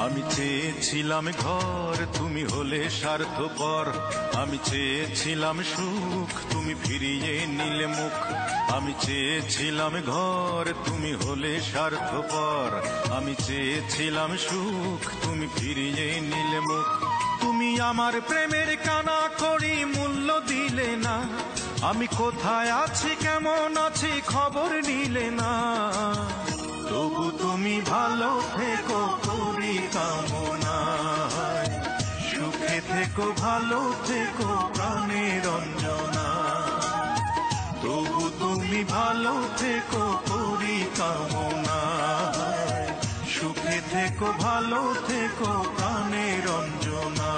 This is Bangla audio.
আমি চেয়েছিলাম ঘর, তুমি হলে স্বার্থপর। আমি চেয়েছিলাম সুখ, তুমি ফিরিয়ে নিলে মুখ। আমি চেয়েছিলাম ঘর, তুমি হলে স্বার্থপর। আমি চেয়েছিলাম সুখ, তুমি ফিরিয়ে নিলে মুখ। তুমি আমার প্রেমের কানা করি মূল্য দিলে না। আমি কোথায় আছি, কেমন আছি, খবর নিলে না। তবু তুমি ভালো থেকো করি কামনা। সুখে থেকো, ভালো থেকো প্রাণের অঞ্জনা। তবু তুমি ভালো থেকো করি কামনা। সুখে থেকো, ভালো থেকো প্রাণের অঞ্জনা।